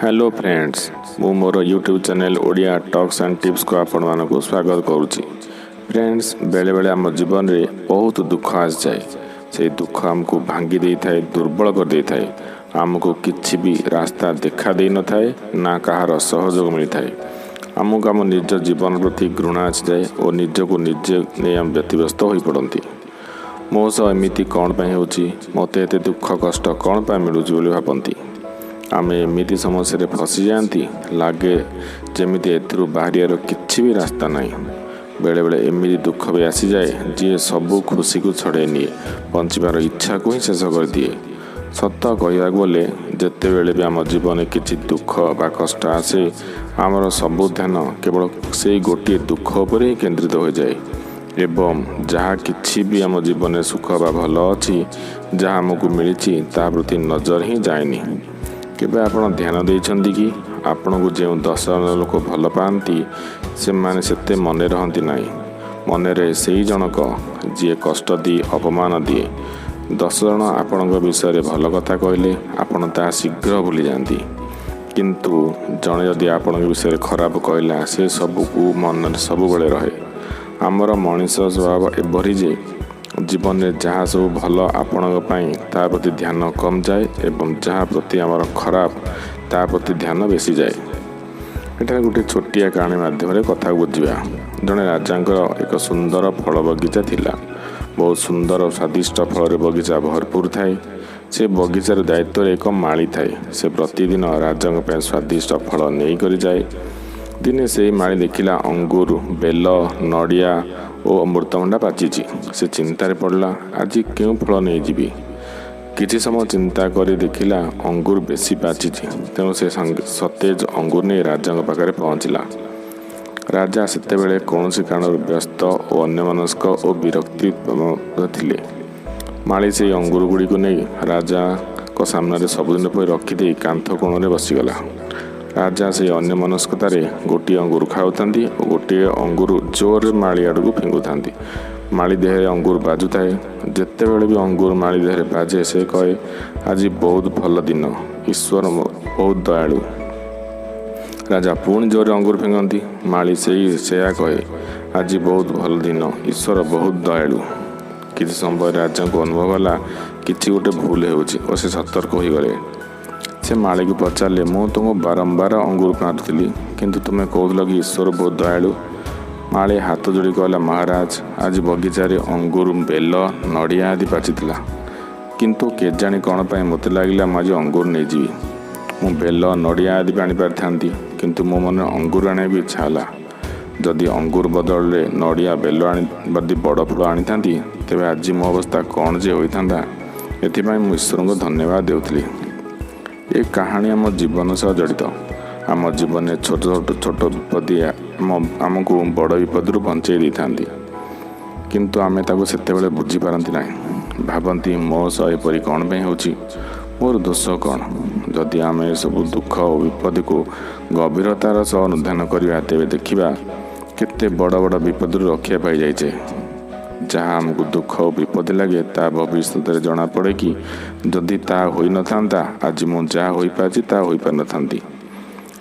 Hello friends मु मोर YouTube channel Odia talks and tips को आपण मानक स्वागत करुच्ची। फ्रेंड्स बेले बेले आम जीवन में बहुत दुख आस जाए से दुख आमको भांगी दे थाए दुर्बल कर दे थाए आमको किछि भी रास्ता देखा दे न थाए ना कहार सहयोग मिलता है आमको आम निज जीवन प्रति घृणा आसी जाए और निज को निजे नहीं आम व्यतिव्यस्त हो पड़ती। मो सह एमती कौन पाई होची मते एते दुख कष्ट कौन पाई मिलुची बोली भाबंती। आमे एमती समस्या फसी जाती लगे जमी एथरू बाहर किसी भी रास्ता ना बेले बेले एमती दुख भी आसी जाए जी सबू खुशी को छड़े निए बंचार इच्छा को ही शेष कर दिए। सत कहवाक बोले जिते बेले भी आम जीवन किसी दुख बा कष्ट आसे आमर सबू ध्यान केवल से गोटे दुख पर ही केन्द्रित हो जाए एवं जहाँ किसी भी आम जीवन में सुख बा भल अच्छी जहाँ आमको मिली ता प्रति नजर ही जाएनि। केबे आपण ध्यान देइछंती कि आपण को जो 10 जन लोक भल पाती से माने सेते मने रहंती नाही मने रे सेही जनक जी कष्ट दी अपमान दिए 10 जन आपण विषय भल कथा कहले आपण ता शीघ्र भूली जाती किंतु जने यदि आपण विषय खराब कहला से सब को मन सब बेले रहे। आमर मनीष स्वभाव एभरी जे जीवन में जहाँ सब भल आपण ता प्रति ध्यान कम जाए एवं जहाँ प्रति आमर खराब ता प्रति ध्यान बेसी जाए। एटा गोटे छोटिया कहानी माध्यम कथा बुझा। जड़े राजांकर एक सुंदर फल बगीचा थिला बहुत सुंदर और स्वादिष्ट फल बगीचा भरपूर थाए। से बगीचार दायित्व एक माली थाए से प्रतिदिन राजा स्वादिष्ट फल नहीं करी जाए। दिने से माली देखिला अंगूर बेल नड़िया और अमृतभंडा पाची से चिंतार पड़ला आज क्यों फल नहीं जीवी। किसी समय चिंता कर देखिला अंगूर बेसी पाची तेणु से सतेज अंगूर नहीं राजा पाखे पहुँचला। राजा सेते बेले कौन कारण व्यस्त और अन्यमनस्क और विरक्ति थिले। माली से अंगूर गुड़ी को नहीं राजा को सामने सबुदिन पर रखिदे कांथ कोण में बसीगला। राजा से अन्य मनस्कतार गोटे अंगूर खाऊँगी और गोटे अंगूर जोर माली आड़ को फिंगुता। माली देह अंगूर बाजु थाए जिते बड़े भी अंगूर माली देह बाजे से कहे आज बहुत भल दिन ईश्वर बहुत दयालु। राजा पुणी जोर अंगूर फिंगती माली से कहे आज बहुत भल दिन ईश्वर बहुत दयालु। किसी समय राजा को अनुभव है कि गोटे भूल हो सतर्क हो गले। से माली को पचारे मु तुमको बारंबार अंगूर मारुली किंतु तुम्हें कहल कि ईश्वर बहुत दयालु। माली हाथ जोड़ी कहला महाराज आज बगीचारे अंगूर बेल नड़िया आदि पाची किंतु केजाणी कौन पाई मत लगे आज अंगूर नहीं जी मु बेल नड़िया आदि आनी पारि किंतु मो मन अंगूर आने भी इच्छा है। जदि अंगूर बदल नड़िया बेल आदि बड़ फल आनी था तेरे आज मो अवस्था कौन जे होता एथिपाई मु ईश्वर को धन्यवाद देउथली। ये कहानी आम जीवन सह जड़ित। आम जीवन में छोट छोट छोट विपत्ति आमको बड़ विपद बंचे दी था किंतु आमे ताको सेते बेले बुझी पारती ना भावती मो सह एपरी कौन पे होची मोर दोष कौन। जदि आम सब दुख और विपद को गभीरतार सह अनुधान करवा तेरे देखा केते बड़ बड़ विपद रक्षा पाई जाइए। जहाँ आमको दुख और विपद लगे ता भविष्य में जना पड़े कि जदि ता होई न थांता आज मु जहाँ हो पारी ता हो पार न थांती।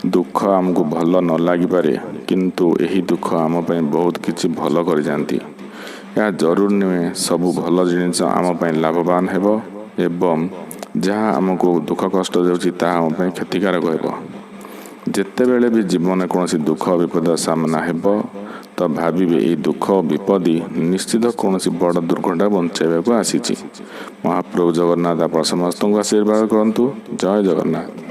दुख आमको भल न लगी पारे किंतु यही दुख आम पाई बहुत किछि भल कर जाती। यह जरूर नुहे सबू भल जिनिस आम पाई लाभवान हेबो एवं जहाँ आमको दुख कष्ट देउछि ता आम पाई क्षतिकारक हेबो। जेते बेले भी जीवन कौन दुख विपद सामना हेबो तो भाविबे यही दुख विपदी निश्चित कौन बड़ दुर्घटना बंचाइबा को आसी। महाप्रभु जगन्नाथ आप समस्त आशीर्वाद करंतु। जय जगन्नाथ।